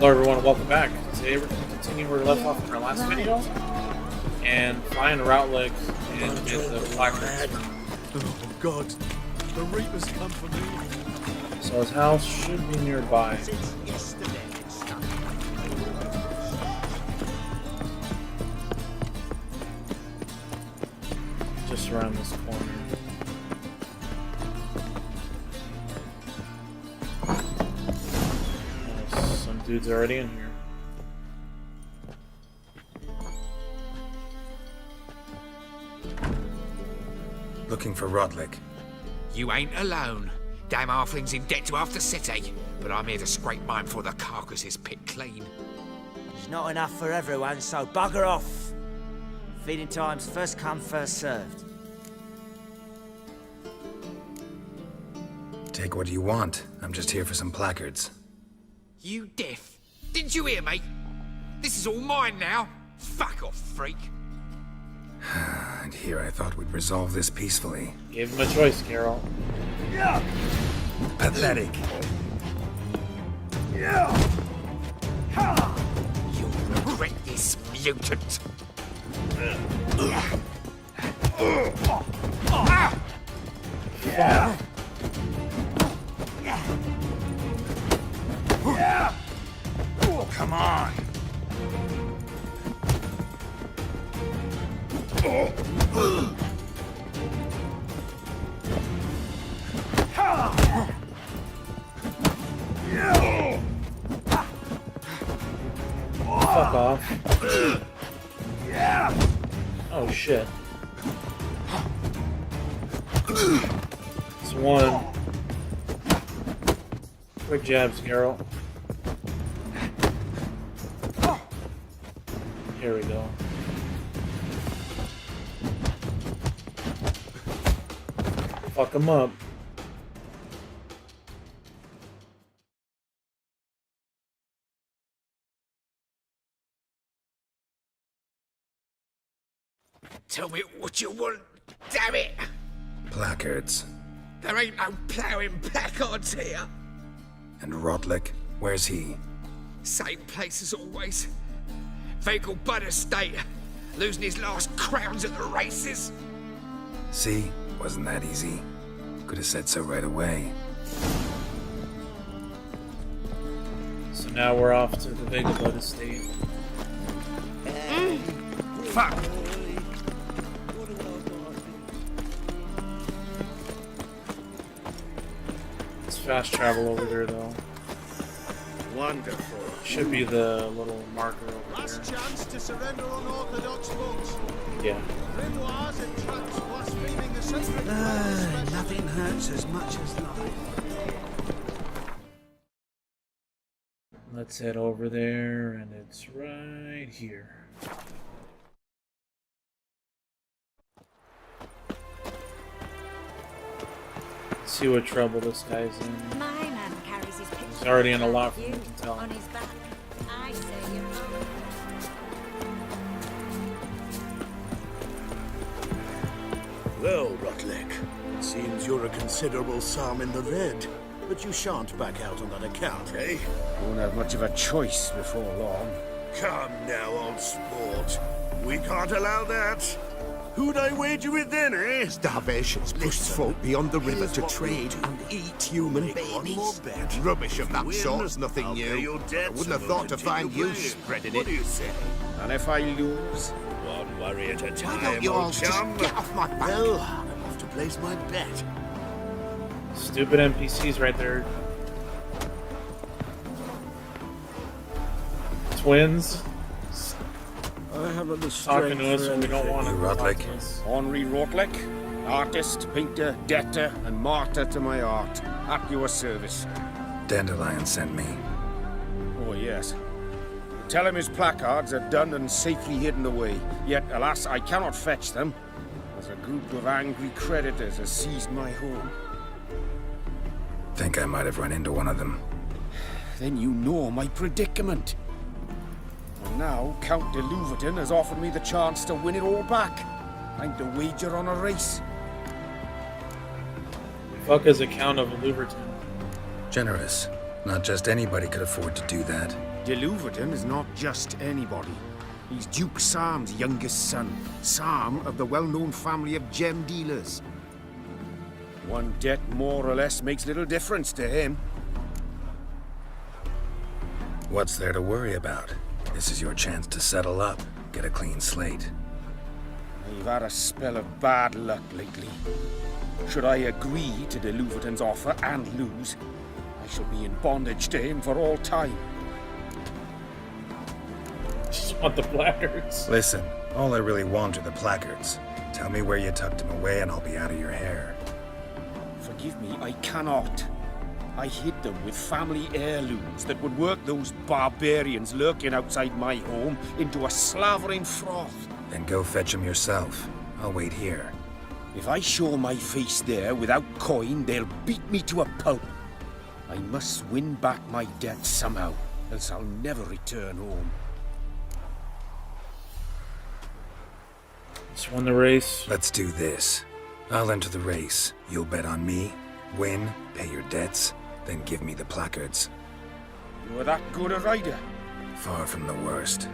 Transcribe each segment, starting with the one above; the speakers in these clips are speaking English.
Hello everyone, welcome back. Today we're going to continue where we left off in our last video and find Rautlec and get the placards. Oh god, the Reapers come for me. So his house should be nearby. Just around this corner. Some dude's already in here. Looking for Rautlec. You ain't alone. Damn halfling's in debt to half the city. But I'm here to scrape mine before the carcass is picked clean. There's not enough for everyone, so bugger off. Feeding time's first come, first served. Take what you want. I'm just here for some placards. You deaf? Didn't you hear me? This is all mine now. Fuck off, freak. And here I thought we'd resolve this peacefully. Give him a choice, Geralt. Yeah. Pathetic. Yeah. Ha. You'll regret this, mutant. Yeah. Yeah. Come on. Fuck off. Oh shit. It's one. Quick jabs, Geralt. Here we go. Fuck him up. Tell me what you want, damn it! Placards. There ain't no ploughing placards here. And Rautlec, where's he? Same place as always. Vehicle bud estate. Losing his last crowns at the races. See? Wasn't that easy. Could have said so right away. So now we're off to the Vigabud estate. Fuck! It's fast travel over there though. Wonderful. Should be the little marker over Last there. chance to surrender unorthodox votes. Yeah. Grimoires and traps blaspheming the sacred Nothing hurts as much as life. Let's head over there, and it's right here. Let's see what trouble this guy's in. My man carries his picture. He's already in a lot from you what I can tell. on his back. I say you're wrong. Well, Rautlec, it seems you're a considerable psalm in the red, but you shan't back out on that account, eh? Won't have much of a choice before long. Come now, old sport. We can't allow that. Who'd I wager with then, eh? Starvation's pushed folk beyond the river to trade and eat human One more babies. bet. Rubbish of that Win, sort's nothing I'll pay new. your I debts wouldn't have and thought to we'll find continue you playing. spreading What it. do you say? And if I lose, One worry at a Why time, don't you all old just chum. get off my back? Well, I'm off to place my bet. Stupid NPCs right there. Twins. I haven't the Talking to us when we don't want to. Rautlec. Henri Rautlec, artist, painter, debtor, and martyr to my art. At your service. Dandelion sent me. Oh, yes. Tell him his placards are done and safely hidden away. Yet, alas, I cannot fetch them, as a group of angry creditors has seized my home. Think I might have run into one of them. Then you know my predicament. And now, Count de Louverton has offered me the chance to win it all back. I'm to wager on a race. Fuck is a Count of Louverton? Generous. Not just anybody could afford to do that. De Luverton is not just anybody. He's Duke Sam's youngest son, Sam of the well-known family of gem dealers. One debt more or less makes little difference to him. What's there to worry about? This is your chance to settle up, get a clean slate. I've had a spell of bad luck lately. Should I agree to De Luverton's offer and lose, I shall be in bondage to him for all time. Just want the placards. Listen, all I really want are the placards. Tell me where you tucked them away and I'll be out of your hair. Forgive me, I cannot. I hid them with family heirlooms that would work those barbarians lurking outside my home into a slavering froth. Then go fetch them yourself. I'll wait here. If I show my face there without coin, they'll beat me to a pulp. I must win back my debt somehow, else I'll never return home. Just won the race. Let's do this. I'll enter the race. You'll bet on me, win, pay your debts, then give me the placards. You're that good a rider? Far from the worst.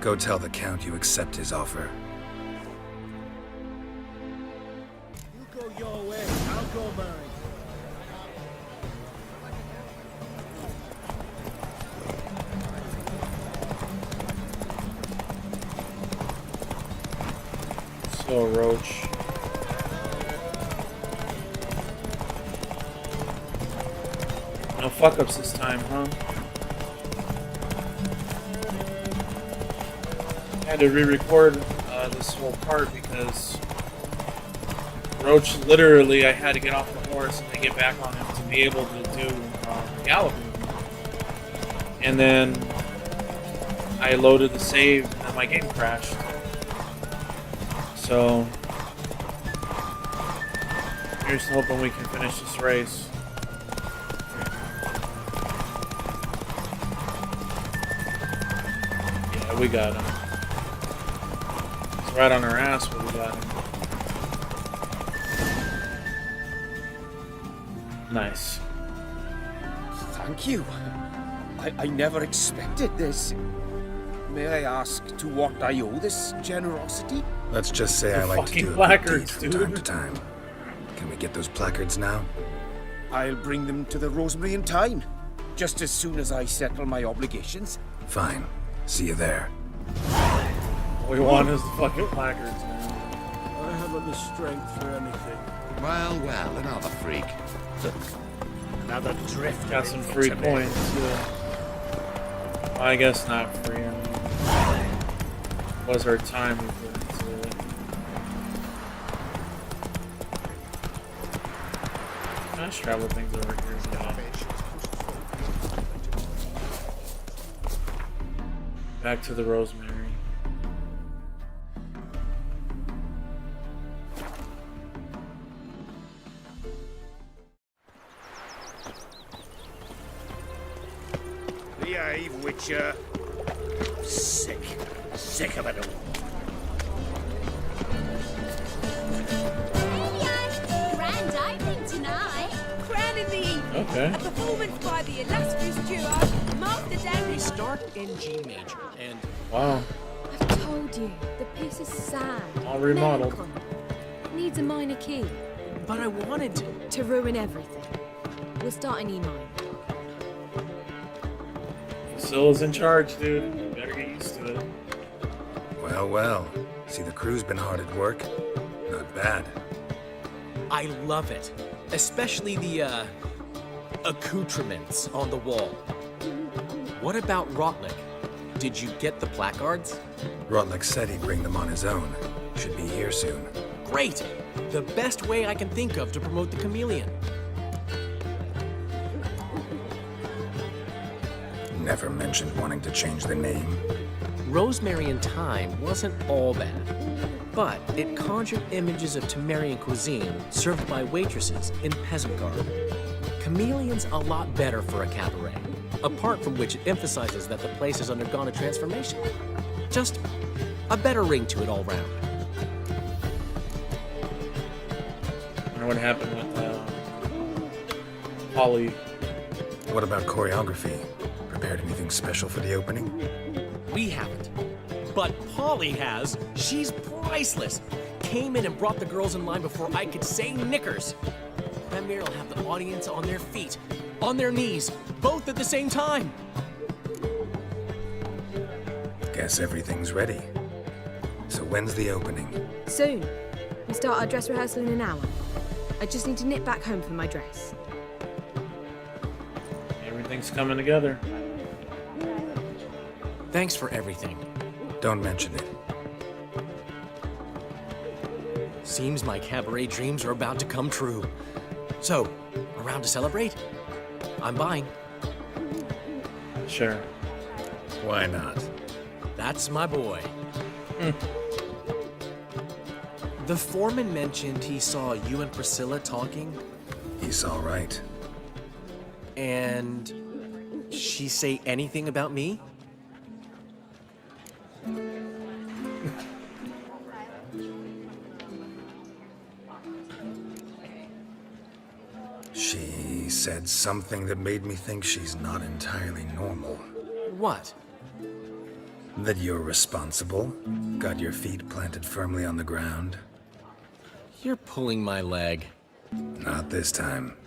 Go tell the Count you accept his offer. You go your way, I'll go mine. So, Roach. No fuck-ups this time, huh? Had to re-record this whole part because Roach, literally, I had to get off the horse and then get back on him to be able to do galloping. And then I loaded the save and then my game crashed. So, here's hoping we can finish this race. Yeah, we got him. It's right on our ass, but we got him. Nice. Thank you. I never expected this. May I ask to what I owe this generosity? Let's just say I like to do a good deed from time to time. Can we get those placards now? I'll bring them to the Rosemary in time, just as soon as I settle my obligations. Fine. See you there. All we want is the fucking placards, man. I haven't the strength for anything. Well, well, another freak. Another drift. Got some free coins, yeah. I guess not free. I mean, was our time we put into it. Fast travel things over here. Yeah. Back to the Rosemary. Behave, Witcher. Sick. Sick of it all. Grand opening tonight. Crowning the evening. Okay. A performance by the illustrious duo, Master Dan. We start in G major, and Wow. I've told you, the piece is sad. All remodeled. Melancholy. Needs a minor key but I wanted to. to ruin everything. We'll start in E minor. Silla's in charge, dude. You better get used to it. Well, well. See, the crew's been hard at work. Not bad. I love it, especially the accoutrements on the wall. What about Rautlec? Did you get the placards? Rautlec said he'd bring them on his own. Should be here soon. Great! The best way I can think of to promote the chameleon. Never mentioned wanting to change the name. Rosemary in Time wasn't all bad, but it conjured images of Temerian cuisine served by waitresses in peasant garb. Chameleon's a lot better for a cabaret, apart from which it emphasizes that the place has undergone a transformation. Just a better ring to it all round. I wonder what happened with Holly. What about choreography? prepared anything special for the opening? We haven't. But Polly has. She's priceless. Came in and brought the girls in line before I could say knickers. Premier will have the audience on their feet, on their knees, both at the same time. Guess everything's ready. So when's the opening? Soon. We start our dress rehearsal in an hour. I just need to nip back home for my dress. Everything's coming together. Thanks for everything. Don't mention it. Seems my cabaret dreams are about to come true. So, around to celebrate? I'm buying. Sure. Why not? That's my boy. The foreman mentioned he saw you and Priscilla talking. He's all right. And she say anything about me? She said something that made me think she's not entirely normal. What? That you're responsible, got your feet planted firmly on the ground. You're pulling my leg. Not this time.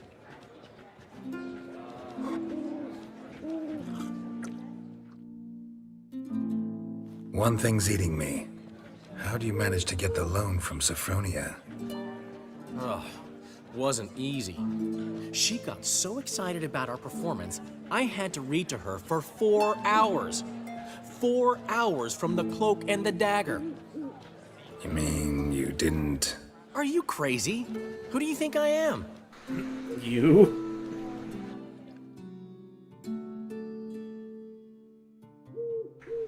One thing's eating me. How do you manage to get the loan from Sophronia? Ugh, wasn't easy. She got so excited about our performance, I had to read to her for 4 hours. 4 hours from the Cloak and the Dagger. You mean you didn't... Are you crazy? Who do you think I am? You?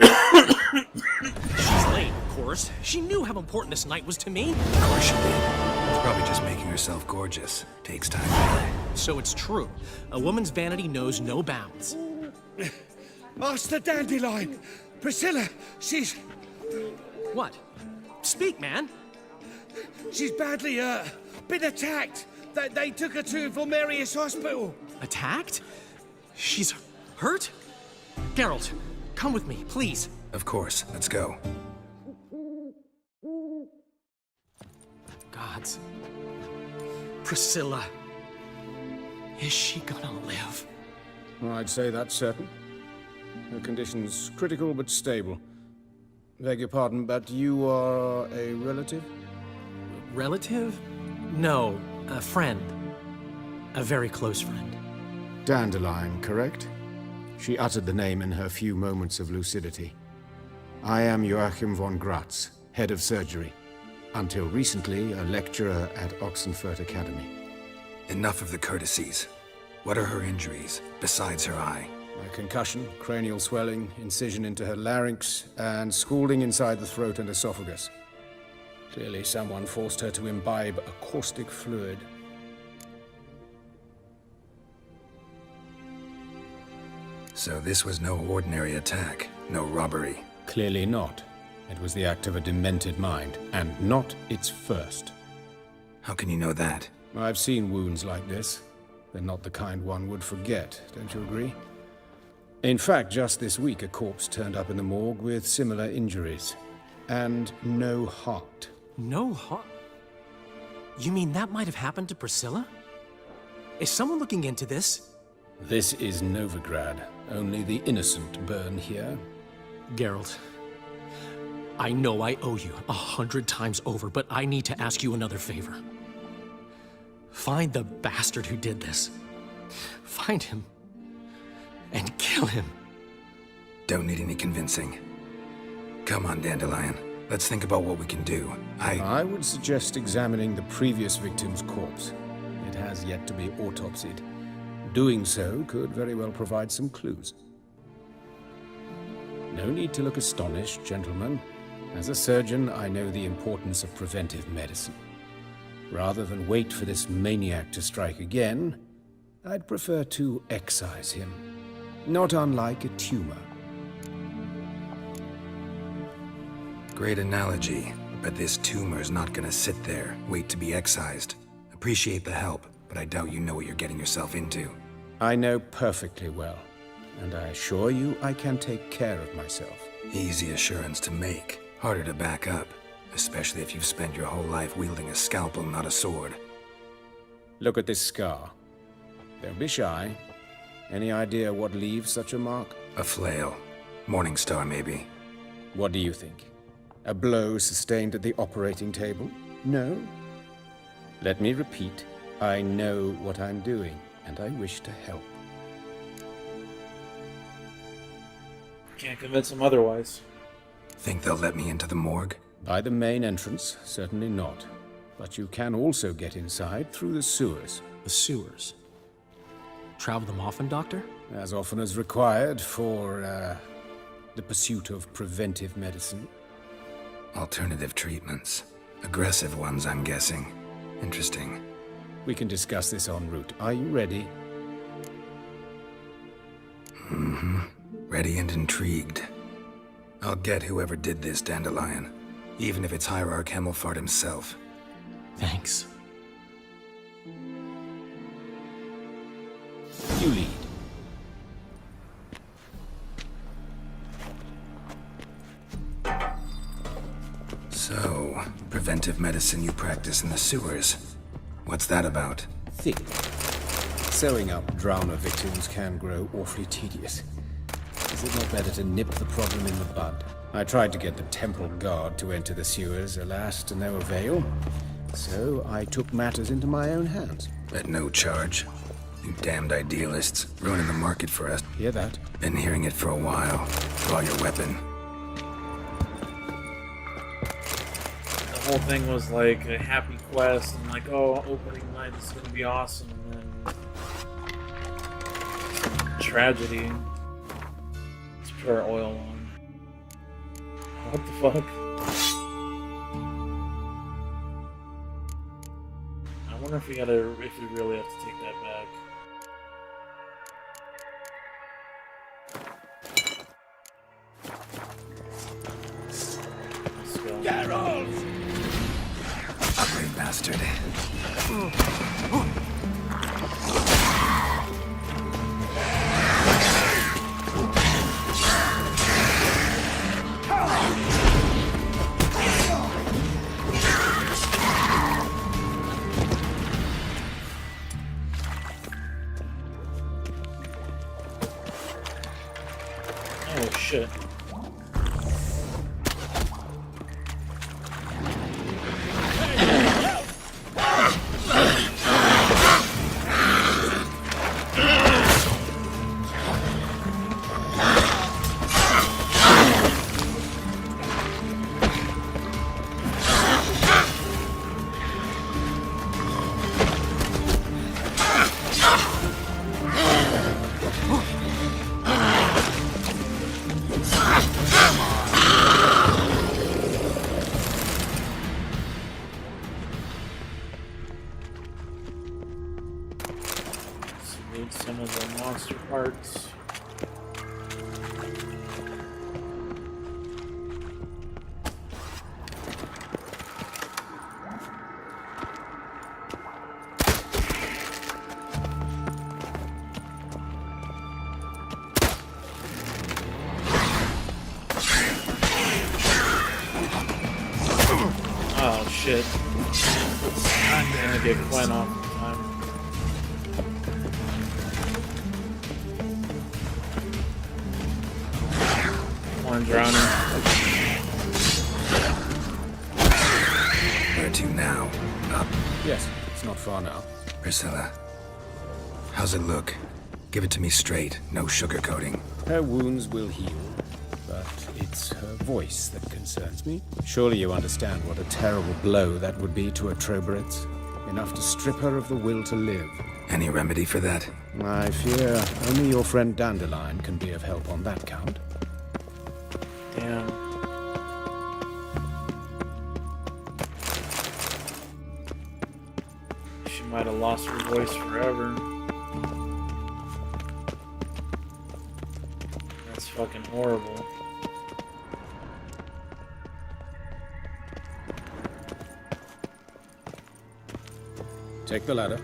She's late, of course. She knew how important this night was to me. Of course she did. She's probably just making herself gorgeous. Takes time. So it's true. A woman's vanity knows no bounds. Ask the dandelion! Priscilla, she's... What? Speak, man. She's badly, been attacked. They took her to Valmerius Hospital. Attacked? She's hurt? Geralt, come with me, please. Of course. Let's go. Gods. Priscilla. Is she gonna live? I'd say that's certain. Her condition's critical but stable. Beg your pardon, but you are a relative? Relative? No, a friend. A very close friend. Dandelion, correct? She uttered the name in her few moments of lucidity. I am Joachim von Gratz, head of surgery. Until recently, a lecturer at Oxenfurt Academy. Enough of the courtesies. What are her injuries, besides her eye? A concussion, cranial swelling, incision into her larynx, and scalding inside the throat and esophagus. Clearly someone forced her to imbibe a caustic fluid. So this was no ordinary attack, no robbery. Clearly not. It was the act of a demented mind, and not its first. How can you know that? I've seen wounds like this. They're not the kind one would forget, don't you agree? In fact, just this week, a corpse turned up in the morgue with similar injuries. And no heart. No heart? You mean that might have happened to Priscilla? Is someone looking into this? This is Novigrad. Only the innocent burn here. Geralt, I know I owe you 100 times over, but I need to ask you another favor. Find the bastard who did this. Find him. And kill him. Don't need any convincing. Come on, Dandelion. Let's think about what we can do. I would suggest examining the previous victim's corpse. It has yet to be autopsied. Doing so could very well provide some clues. No need to look astonished, gentlemen. As a surgeon, I know the importance of preventive medicine. Rather than wait for this maniac to strike again, I'd prefer to excise him. Not unlike a tumor. Great analogy, but this tumor's not gonna sit there, wait to be excised. Appreciate the help, but I doubt you know what you're getting yourself into. I know perfectly well. and I assure you I can take care of myself. Easy assurance to make. Harder to back up, especially if you've spent your whole life wielding a scalpel, not a sword. Look at this scar. Don't be shy. Any idea what leaves such a mark? A flail. Morningstar, maybe. What do you think? A blow sustained at the operating table? No? Let me repeat. I know what I'm doing, and I wish to help. Can't convince him otherwise. Think they'll let me into the morgue? By the main entrance, certainly not. But you can also get inside through the sewers. The sewers. Travel them often, Doctor? As often as required for, the pursuit of preventive medicine. Alternative treatments. Aggressive ones, I'm guessing. Interesting. We can discuss this en route. Are you ready? Mm-hmm. Ready and intrigued. I'll get whoever did this, Dandelion. Even if it's Hierarch Hemmelfart himself. Thanks. You lead. So, preventive medicine you practice in the sewers. What's that about? Think. Sewing up drowner victims can grow awfully tedious. Is it not better to nip the problem in the bud? I tried to get the temple guard to enter the sewers, alas, to no avail. So I took matters into my own hands. At no charge. You damned idealists, ruining the market for us. Hear that? Been hearing it for a while. Draw your weapon. The whole thing was like a happy quest, and like, oh, opening night, this is gonna be awesome, and then tragedy. Let's put our oil on. What the fuck? I wonder if we really have to take that back. Let's go. Geralt! Ugly bastard. Oh shit. Need some of the monster parts. Oh shit. I'm gonna get Gwen off the time. One drowning. Where to now? Up? Yes, it's not far now. Priscilla. How's it look? Give it to me straight, no sugarcoating. Her wounds will heal, but it's her voice that concerns me. Surely you understand what a terrible blow that would be to a Troberet. Enough to strip her of the will to live. Any remedy for that? I fear only your friend Dandelion can be of help on that count. Damn. She might have lost her voice forever. That's fucking horrible. Take the ladder.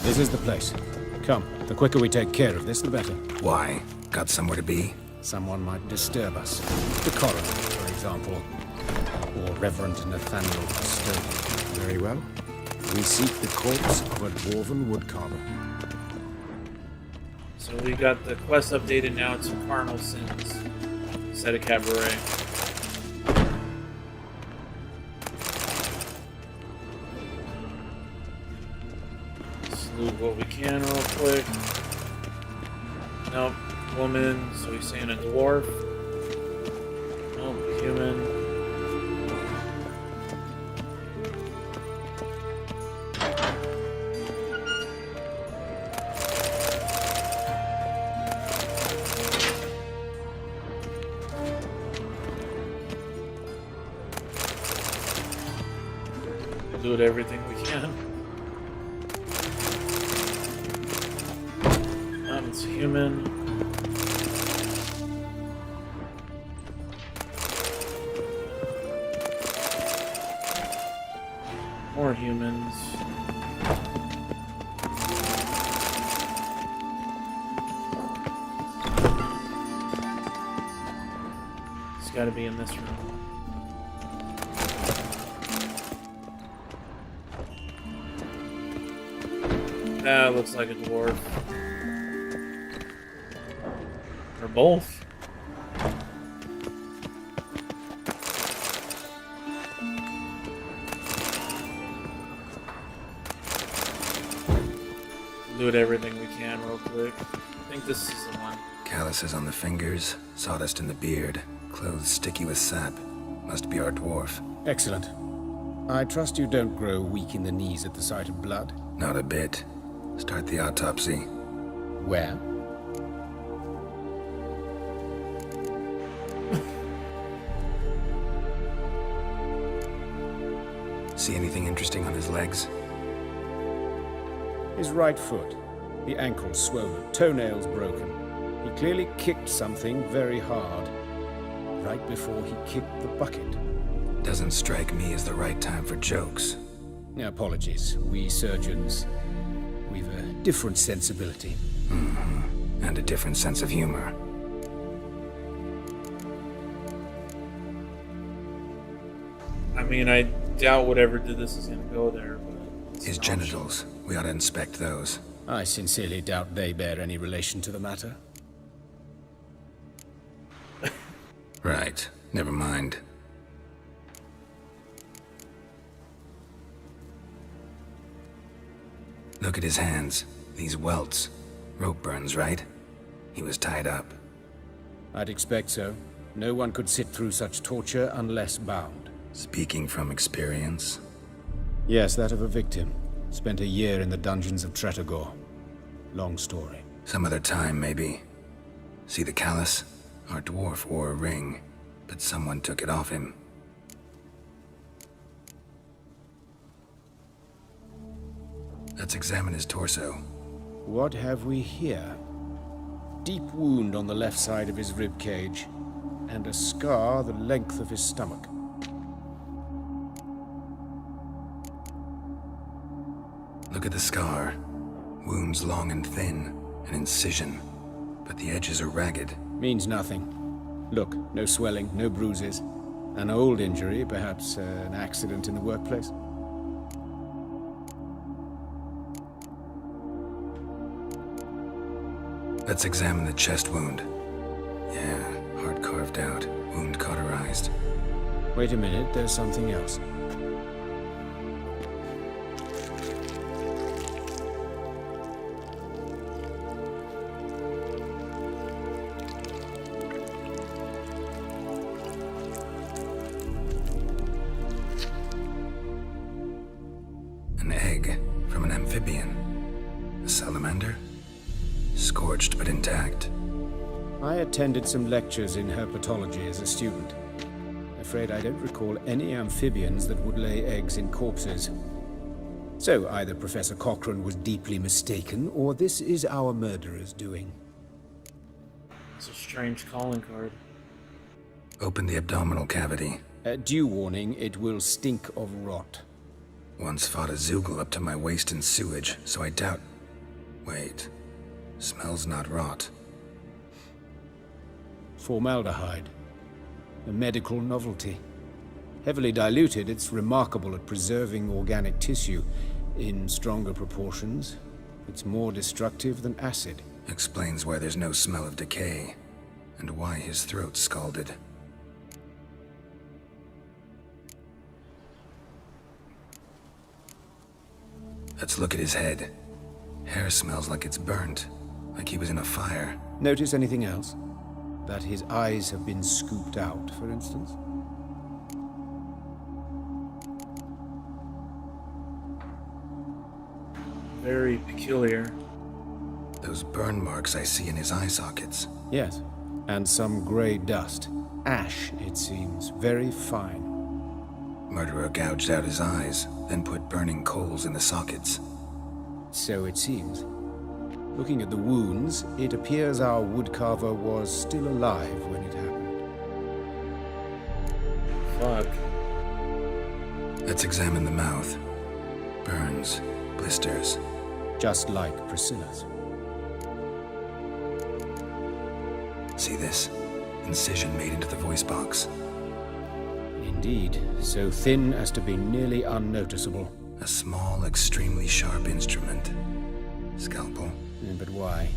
This is the place. Come, the quicker we take care of this, the better. Why? Got somewhere to be? Someone might disturb us. The coroner, for example. Or Reverend Nathaniel Custodian. Very well. We seek the corpse of a dwarven woodcarver. So we got the quest updated now to Carnal Sins instead of Cabaret. Loot what we can real quick. Nope. Woman, so he's saying a dwarf. Nope, human. Loot everything we can. It's human. More humans. It's got to be in this room. That looks like a dwarf. Or both. Loot everything we can real quick. I think this is the one. Calluses on the fingers, sawdust in the beard, clothes sticky with sap. Must be our dwarf. Excellent. I trust you don't grow weak in the knees at the sight of blood. Not a bit. Start the autopsy. Where? See anything interesting on his legs? His right foot. The ankle swollen, toenails broken. He clearly kicked something very hard. Right before he kicked the bucket. Doesn't strike me as the right time for jokes. Apologies. We surgeons, we've a different sensibility. Mm-hmm. And a different sense of humor. I mean, I doubt whatever did this is gonna go there, but... His genitals. We ought to inspect those. I sincerely doubt they bear any relation to the matter. Right. Never mind. Look at his hands. These welts. Rope burns, right? He was tied up. I'd expect so. No one could sit through such torture unless bound. Speaking from experience? Yes, that of a victim. Spent a year in the dungeons of Tretogor. Long story. Some other time, maybe. See the callus? Our dwarf wore a ring, but someone took it off him. Let's examine his torso. What have we here? Deep wound on the left side of his rib cage, and a scar the length of his stomach. Look at the scar. Wounds long and thin, an incision, but the edges are ragged. Means nothing. Look, no swelling, no bruises. An old injury, perhaps an accident in the workplace. Let's examine the chest wound. Yeah, heart carved out, wound cauterized. Wait a minute, there's something else. An egg from an amphibian. A salamander? Scorched but intact. I attended some lectures in herpetology as a student. Afraid I don't recall any amphibians that would lay eggs in corpses. So either Professor Cochrane was deeply mistaken, or this is our murderer's doing. It's a strange calling card. Open the abdominal cavity. Due warning, it will stink of rot. Once fought a Zoogle up to my waist in sewage, so I doubt Wait. Smells not rot. Formaldehyde. A medical novelty. Heavily diluted, it's remarkable at preserving organic tissue. In stronger proportions, it's more destructive than acid. Explains why there's no smell of decay, and why his throat's scalded. Let's look at his head. Hair smells like it's burnt, like he was in a fire. Notice anything else? That his eyes have been scooped out, for instance? Very peculiar. Those burn marks I see in his eye sockets. Yes, and some grey dust. Ash, it seems. Very fine. Murderer gouged out his eyes, then put burning coals in the sockets. So it seems. Looking at the wounds, it appears our woodcarver was still alive when it happened. Fuck. Let's examine the mouth. Burns, blisters. Just like Priscilla's. See this? Incision made into the voice box. Indeed, so thin as to be nearly unnoticeable. A small, extremely sharp instrument. Scalpel. But why?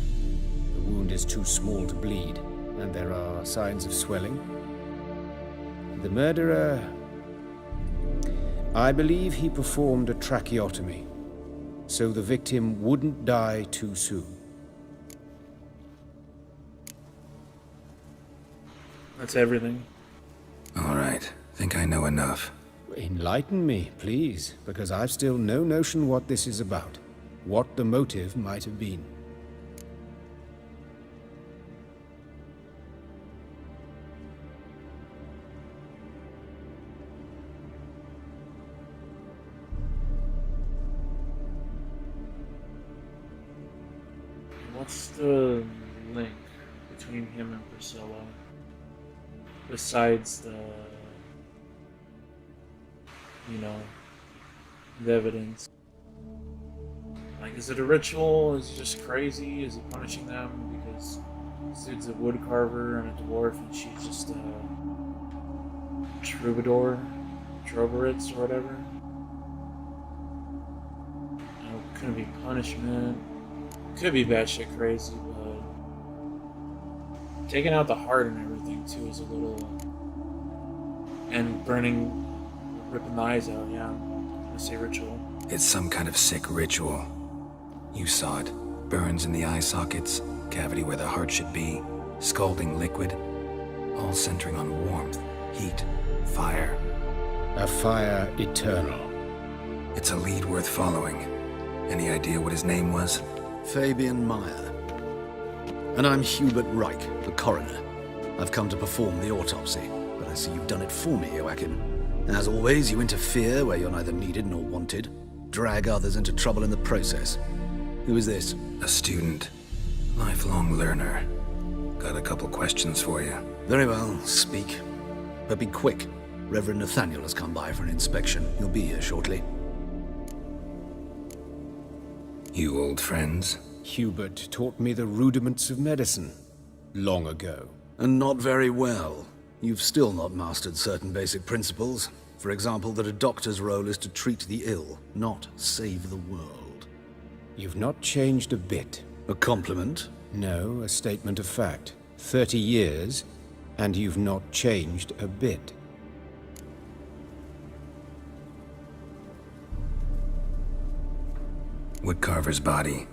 The wound is too small to bleed, and there are signs of swelling. The murderer... I believe he performed a tracheotomy, so the victim wouldn't die too soon. That's everything. All right. Think I know enough. Enlighten me, please, because I've still no notion what this is about. What the motive might have been. What's the link between him and Priscilla? Besides the, you know, the evidence. Like, is it a ritual? Is he just crazy? Is he punishing them because this dude's a woodcarver and a dwarf and she's just a troubadour, trobaritz or whatever? You know, couldn't be punishment. Could be batshit crazy, but taking out the heart and everything too is a little, and burning, ripping the eyes out. Yeah, I'm gonna say ritual. It's some kind of sick ritual. You saw it. Burns in the eye sockets, cavity where the heart should be, scalding liquid, all centering on warmth, heat, fire. A fire eternal. It's a lead worth following. Any idea what his name was? Fabian Meyer. And I'm Hubert Reich, the coroner. I've come to perform the autopsy, but I see you've done it for me, Joachim. As always, you interfere where you're neither needed nor wanted, drag others into trouble in the process. Who is this? A student. Lifelong learner. Got a couple questions for you. Very well, speak. But be quick. Reverend Nathaniel has come by for an inspection. He'll be here shortly. You old friends? Hubert taught me the rudiments of medicine. Long ago. And not very well. You've still not mastered certain basic principles. For example, that a doctor's role is to treat the ill, not save the world. You've not changed a bit. A compliment? No, a statement of fact. 30 years, and you've not changed a bit. Woodcarver's body.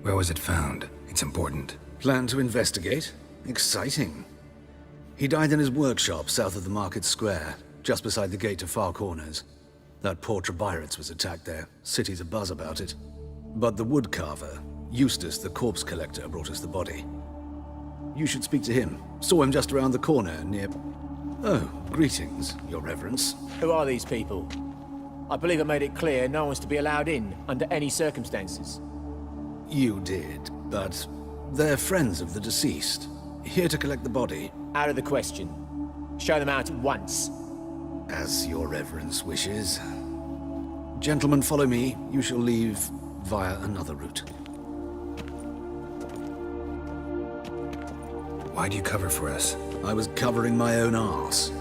Where was it found? It's important. Plan to investigate? Exciting. He died in his workshop south of the market square, just beside the gate to Far Corners. That poor Trebiritz was attacked there. City's abuzz about it. But the woodcarver, Eustace the corpse collector, brought us the body. You should speak to him. Saw him just around the corner near... Oh, greetings, your reverence. Who are these people? I believe I made it clear no one's to be allowed in, under any circumstances. You did, but they're friends of the deceased. Here to collect the body. Out of the question. Show them out at once. As your reverence wishes. Gentlemen, follow me. You shall leave via another route. Why'd you cover for us? I was covering my own arse.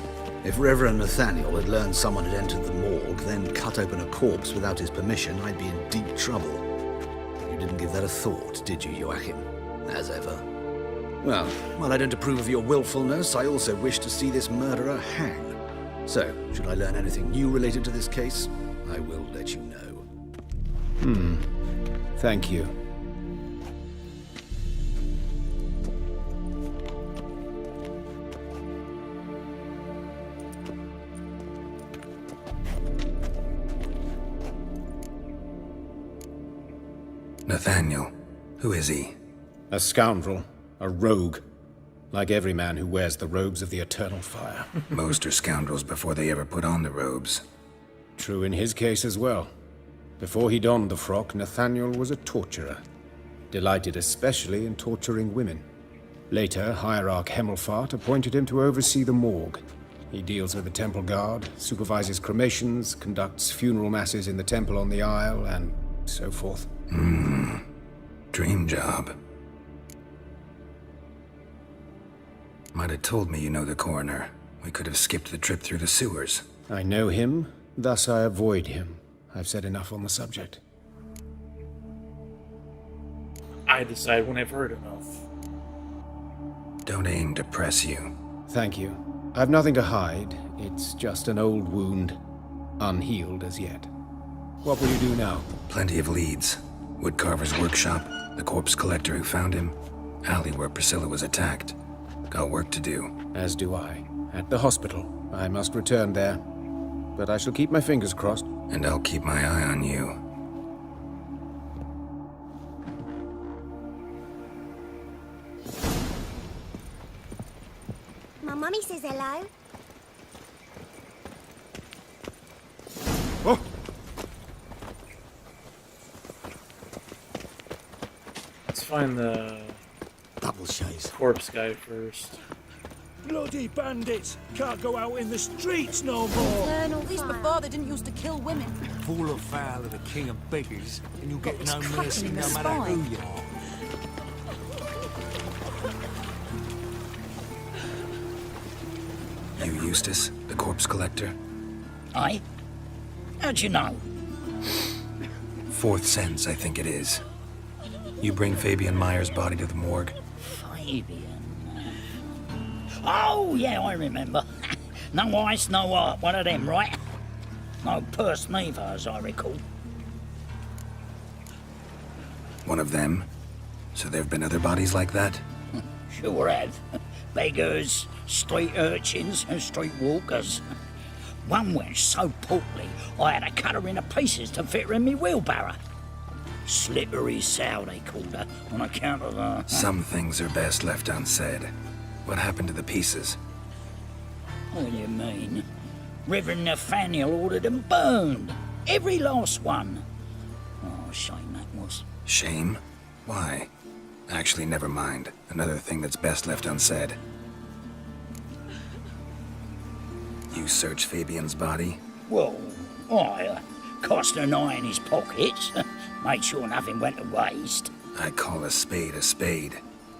If Reverend Nathaniel had learned someone had entered the morgue, then cut open a corpse without his permission, I'd be in deep trouble. You didn't give that a thought, did you, Joachim? As ever. Well, while I don't approve of your willfulness, I also wish to see this murderer hang. So, should I learn anything new related to this case, I will let you know. Thank you. Nathaniel, who is he? A scoundrel. A rogue. Like every man who wears the robes of the eternal fire. Most are scoundrels before they ever put on the robes. True in his case as well. Before he donned the frock, Nathaniel was a torturer. Delighted especially in torturing women. Later, Hierarch Hemmelfart appointed him to oversee the morgue. He deals with the temple guard, supervises cremations, conducts funeral masses in the temple on the Isle, and so forth. Dream job. Might have told me you know the coroner. We could have skipped the trip through the sewers. I know him, thus I avoid him. I've said enough on the subject. I decide when I've heard enough. Don't aim to press you. Thank you. I've nothing to hide. It's just an old wound, unhealed as yet. What will you do now? Plenty of leads. Woodcarver's workshop, the corpse collector who found him, alley where Priscilla was attacked. Got work to do. As do I. At the hospital. I must return there. But I shall keep my fingers crossed. And I'll keep my eye on you. My mummy says hello. Oh! Let's find the Double chase. corpse guy first. Bloody bandits! Can't go out in the streets no more! At least before they didn't used to kill women. Fall afoul of the king of beggars, and you'll get It's no cracking mercy in the no matter spine. who you are. You Eustace, the corpse collector? Aye? How'd you know? Fourth sense, I think it is. You bring Fabian Meyer's body to the morgue? Fabian. Oh, yeah, I remember. No ice, no art, one of them, right? No purse neither, as I recall. One of them? So there've been other bodies like that? Sure have. Beggars, street urchins, and street walkers. One went so portly, I had to cut her into pieces to fit her in me wheelbarrow. Slippery sow, they called her, on account of her. Some things are best left unsaid. What happened to the pieces? What do you mean? Reverend Nathaniel ordered them burned. Every last one. Oh, shame that was. Shame? Why? Actually, never mind. Another thing that's best left unsaid. You search Fabian's body? Well, I cast an eye in his pockets. Made sure nothing went to waste. I call a spade a spade.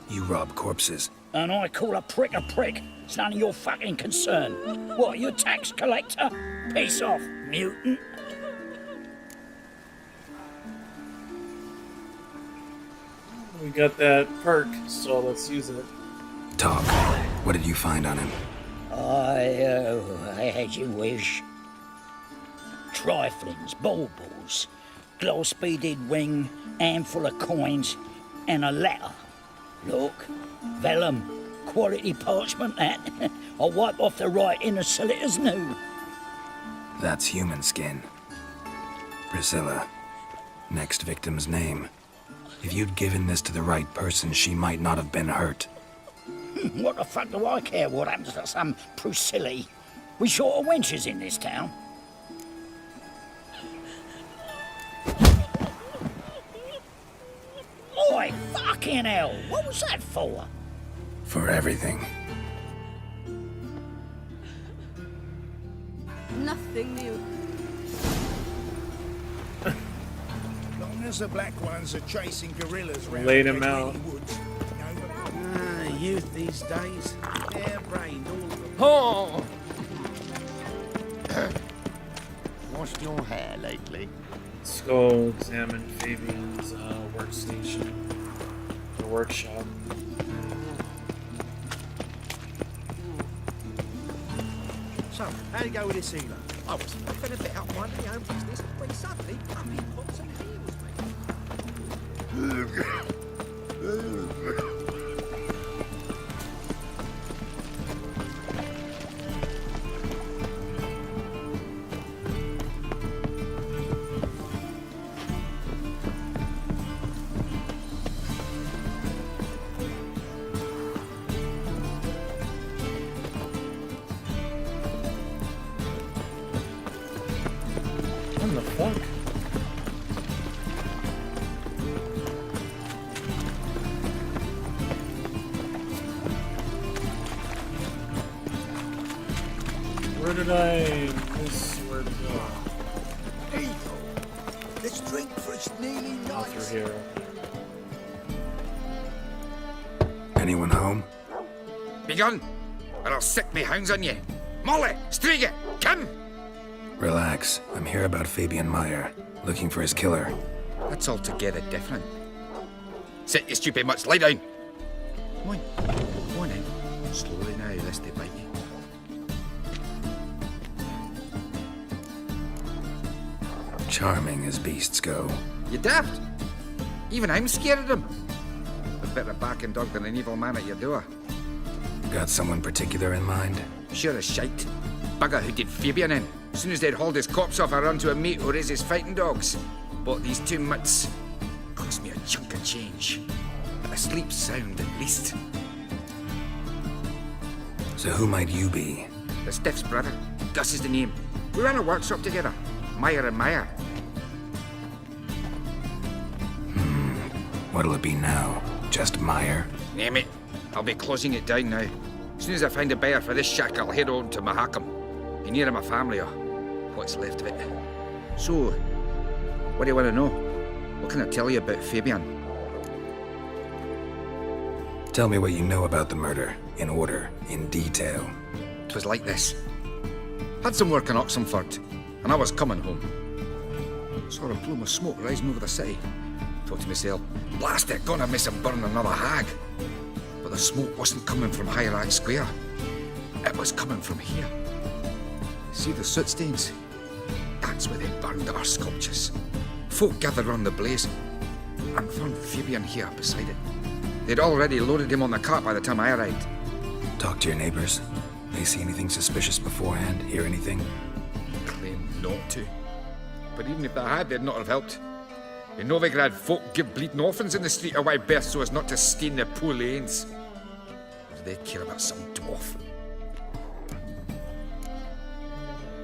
You rob corpses. And I call a prick a prick. It's none of your fucking concern. What, you tax collector? Piss off, mutant. We got that perk, so let's use it. Talk. What did you find on him? I had you wish. Triflings, baubles, gloss-beaded ring, handful of coins, and a letter. Look, vellum, quality parchment that. I'll wipe off the writing and sell it as new. That's human skin. Priscilla. Next victim's name. If you'd given this to the right person, she might not have been hurt. What the fuck do I care what happens to some Priscilla? We short of wenches in this town. Oi, fucking hell! What was that for? For everything. Nothing new. Long as the black ones are chasing gorillas round Laid him the out. woods. You these days. Hair-brained, all of them. Oh! Washed your hair lately? Let's go examine Fabian's workstation. The workshop. So, how'd it go with this healer? I was flipping a bit up minding my own business when suddenly puppy pops and heals me. What the fuck? Where did I miss where to go? Evil. Let's drink for it's nearly night. Oh, through here. Anyone home? Begone, or I'll sick me hounds on you. Molly, Striga, come! Relax. I'm here about Fabian Meyer, looking for his killer. That's altogether different. Sit, you stupid mutts, lie down. Come on, go on in. Slowly now, lest they bite you. Charming as beasts go. You daft? Even I'm scared of them. A better barking dog than an evil man at your door. Got someone particular in mind? Sure as shite. Bugger who did Fabian in. As soon as they'd hauled his corpse off, I run to a mate who raises fighting dogs. Bought these 2 mutts. Cost me a chunk of change. But I sleep sound at least. So who might you be? The Stiff's brother. Gus is the name. We ran a workshop together. Meyer and Meyer. What'll it be now? Just Meyer? Name it. I'll be closing it down now. As soon as I find a buyer for this shack, I'll head on to Mahakam. Be near my family or what's left of it. So, what do you want to know? What can I tell you about Fabian? Tell me what you know about the murder, in order, in detail. 'Twas like this. Had some work in Oxenford, and I was coming home. Saw a plume of smoke rising over the city. Thought to myself, blast it, gonna miss him burn another hag. But the smoke wasn't coming from Hierarch Square. It was coming from here. See the soot stains? That's where they burned our sculptures. Folk gathered round the blaze and found Fabian here beside it. They'd already loaded him on the cart by the time I arrived. Talk to your neighbors. They see anything suspicious beforehand? Hear anything? Claim not to. But even if they had, they'd not have helped. In Novigrad, folk give bleeding orphans in the street a wide berth so as not to stain their poor lanes. Or do they care about some dwarf?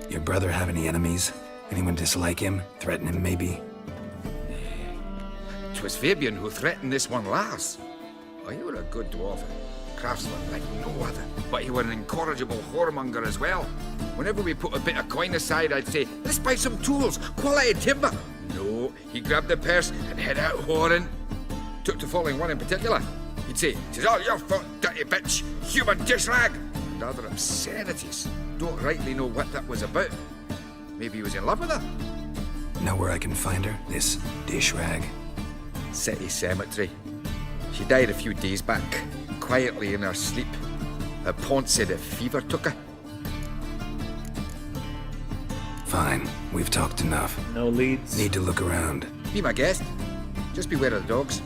Your brother have any enemies? Anyone dislike him? Threaten him, maybe? 'Twas Fabian who threatened this one last. Oh, he were a good dwarf. Craftsman like no other. But he were an incorrigible whoremonger as well. Whenever we put a bit of coin aside, I'd say, let's buy some tools, quality timber. No, he grabbed the purse and head out whoring. Took to following one in particular. He'd say, "'Tis all your fault, dirty bitch, human dish rag," and other obscenities. Don't rightly know what that was about. Maybe he was in love with her. Know where I can find her? This dish rag? City cemetery. She died a few days back, quietly in her sleep. Her pont said a fever took her. Fine. We've talked enough. No leads. Need to look around. Be my guest. Just beware of the dogs.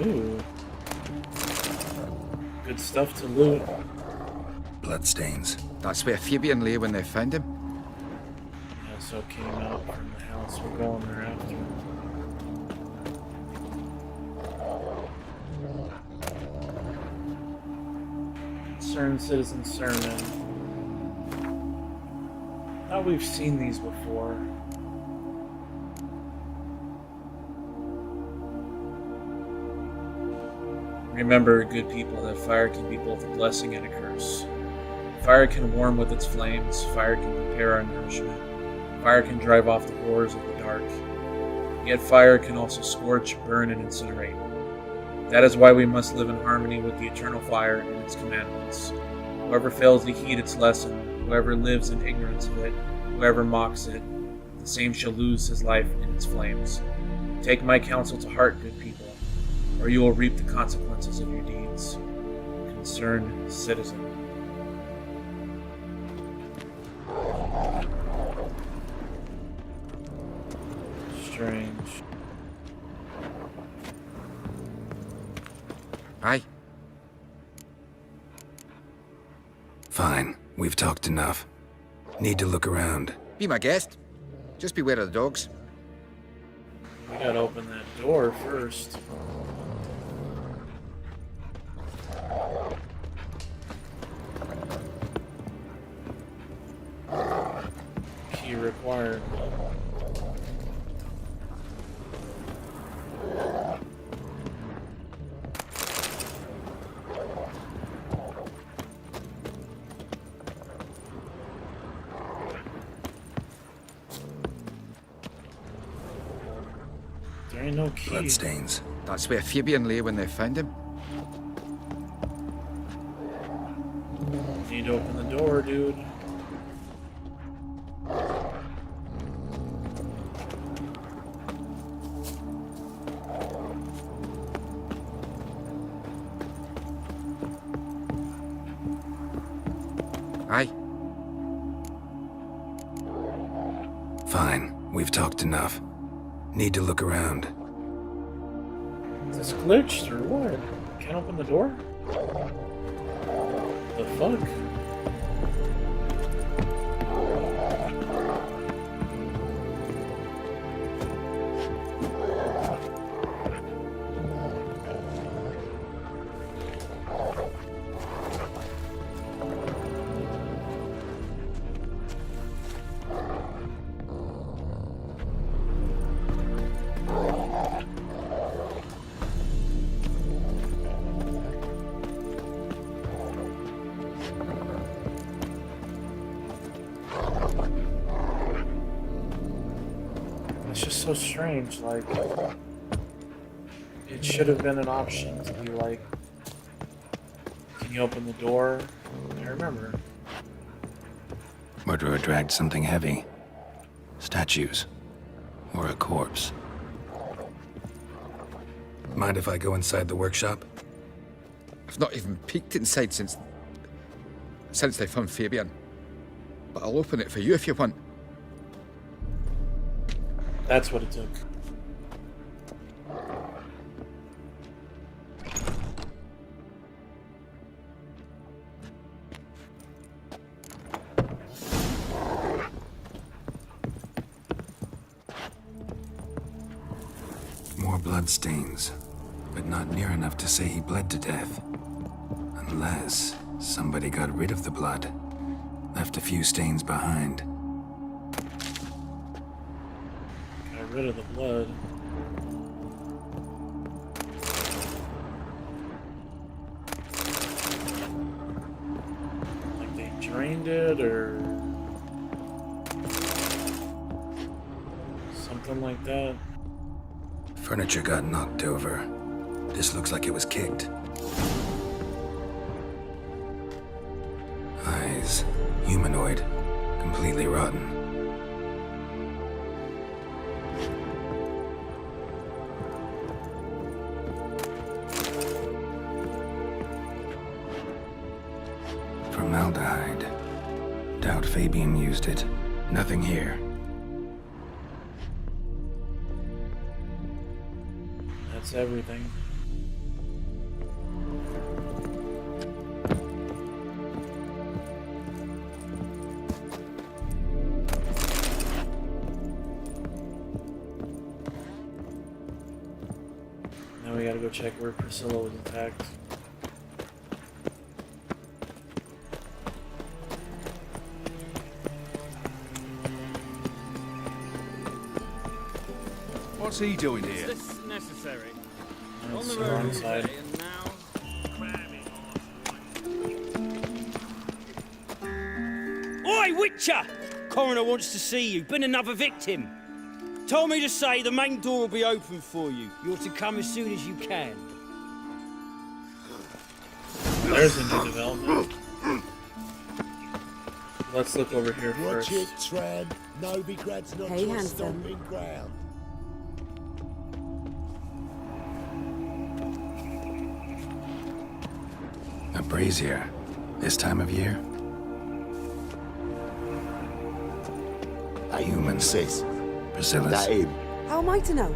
Ooh. Good stuff to loot. Bloodstains. That's where Fabian lay when they found him. Yeah, so came out from the house. We're going there after. Concerned citizen sermon. Thought we've seen these before. Remember, good people, that fire can be both a blessing and a curse. Fire can warm with its flames, fire can prepare our nourishment, fire can drive off the horrors of the dark. Yet fire can also scorch, burn, and incinerate. That is why we must live in harmony with the eternal fire and its commandments. Whoever fails to heed its lesson, whoever lives in ignorance of it, whoever mocks it, the same shall lose his life in its flames. Take my counsel to heart, good people, or you will reap the consequences of your deeds. Concerned citizen. Strange. Aye. Fine. We've talked enough. Need to look around. Be my guest. Just beware of the dogs. We gotta open that door first. Key required. There ain't no key. Bloodstains. That's where Fabian lay when they found him. Need to open the door, dude. Aye. Fine. We've talked enough. Need to look around. Is this glitched or what? Can't open the door? The fuck? It's just so strange, like, it should have been an option to be like, can you open the door? I remember. Murderer dragged something heavy. Statues. Or a corpse. Mind if I go inside the workshop? I've not even peeked inside since they found Fabian. But I'll open it for you if you want. That's what it took. More bloodstains, but not near enough to say he bled to death. Unless somebody got rid of the blood, left a few stains behind. Got rid of the blood. Like they drained it or something like that. Furniture got knocked over. This looks like it was kicked. Eyes. Humanoid. Completely rotten. Formaldehyde. Doubt Fabian used it. Nothing here. That's everything. Now we gotta go check where Priscilla was attacked. What's he doing here? Is this necessary? That's On the the road wrong all side. day and now cramming Hey, Witcher! Coroner wants to see you. Been another victim. Told me to say the main door will be open for you. You're to come as soon as you can. There's a new development. Let's look over here first. Watch it, Tran. Novigrad's not Hey, your handsome. stomping ground. A brazier. This time of year? A human says. Priscilla's. That him. How am I to know?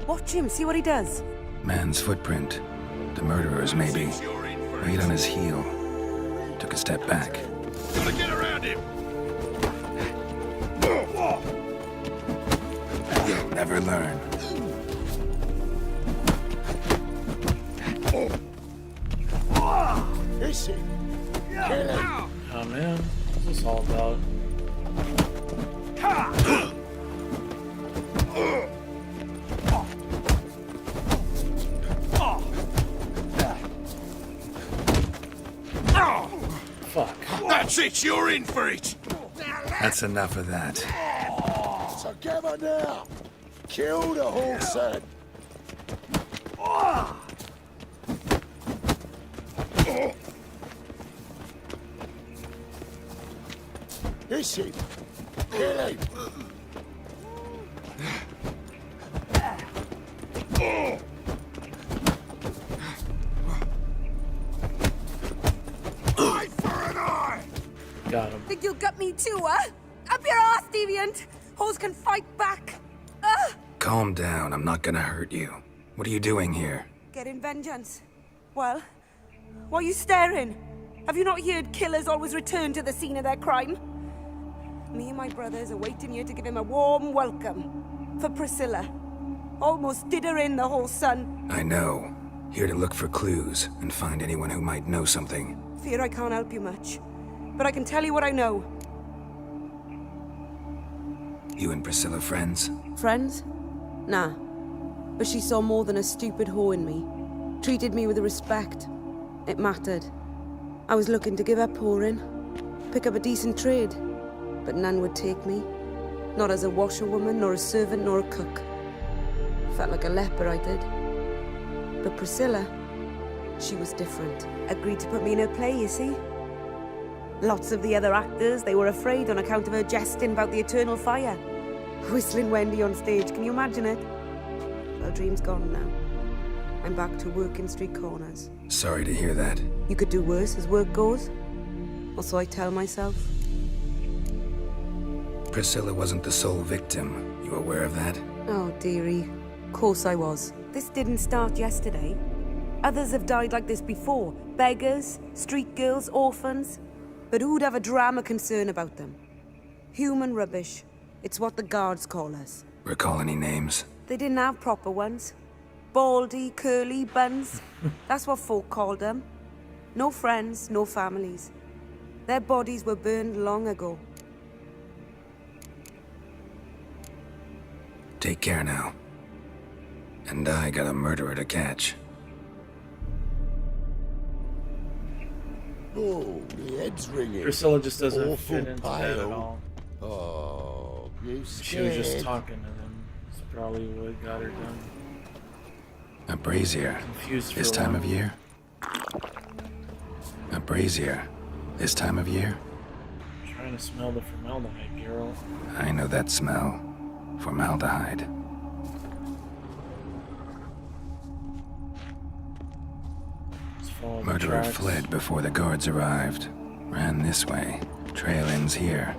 Watch him, see what he does. Man's footprint. The murderer's maybe. Right on his heel. Took a step back. Gotta get around him. You'll never learn. Is he? Kill him. Oh man, what's this all about? Fuck. That's it, you're in for it. That's enough of that. Together now. Kill the horse then. Is he? Kill him. Eye for an eye. Got him. Think you'll get me too, huh? Up your ass, deviant! Hoes can fight back! Calm down, I'm not gonna hurt you. What are you doing here? Getting vengeance. Well, why are you staring? Have you not heard killers always return to the scene of their crime? Me and my brothers are waiting here to give him a warm welcome. For Priscilla. Almost did her in, the whole son. I know. Here to look for clues and find anyone who might know something. Fear I can't help you much. But I can tell you what I know. You and Priscilla friends? Friends? Nah. But she saw more than a stupid whore in me. Treated me with respect. It mattered. I was looking to give up whoring. Pick up a decent trade. But none would take me. Not as a washerwoman, nor a servant, nor a cook. Felt like a leper, I did. But Priscilla, she was different. Agreed to put me in her play, you see? Lots of the other actors, they were afraid on account of her jesting about the eternal fire. Whistling Wendy on stage, can you imagine it? Well, dream's gone now. I'm back to working street corners. Sorry to hear that. You could do worse as work goes. Or so I tell myself. Priscilla wasn't the sole victim. You aware of that? Oh, dearie. Course I was. This didn't start yesterday. Others have died like this before. Beggars, street girls, orphans. But who'd have a drama concern about them? Human rubbish. It's what the guards call us. Recall any names? They didn't have proper ones. Baldy, curly, buns. That's what folk called them. No friends, no families. Their bodies were burned long ago. Take care now. And I got a murderer to catch. Oh, the head's ringing. Priscilla just doesn't Awful fit into that at pale. all. Oh, you scared. She was just talking to them. That's probably what got her done. A brazier. Confused for This a time while. of year? A brazier. This time of year? I'm trying to smell the formaldehyde, Geralt. I know that smell. Formaldehyde. Let's follow the Murderer tracks. fled before the guards arrived. Ran this way. Trail ends here.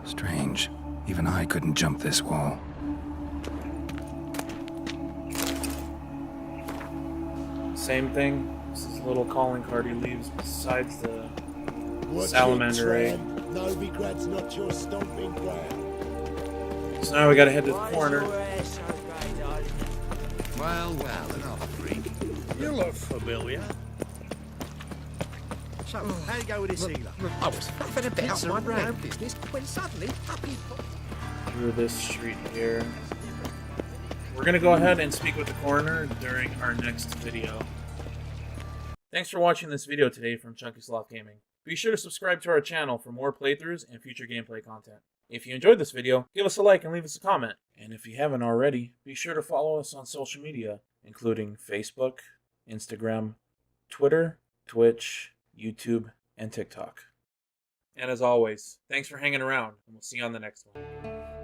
Strange. Even I couldn't jump this wall. Same thing. This is a little calling card he leaves besides the Watch salamander it, egg. Tran. Novigrad's not your stomping ground. So now we gotta head to the corner. Well, another freak. You look familiar. So, how'd it go with this healer? I was having a bit of my own business when suddenly puppy. Through this street here. We're gonna go ahead and speak with the coroner during our next video. Thanks for watching this video today from ChnkySlothGaming. Be sure to subscribe to our channel for more playthroughs and future gameplay content. If you enjoyed this video, give us a like and leave us a comment. And if you haven't already, be sure to follow us on social media, including Facebook, Instagram, Twitter, Twitch, YouTube, and TikTok. And as always, thanks for hanging around, and we'll see you on the next one.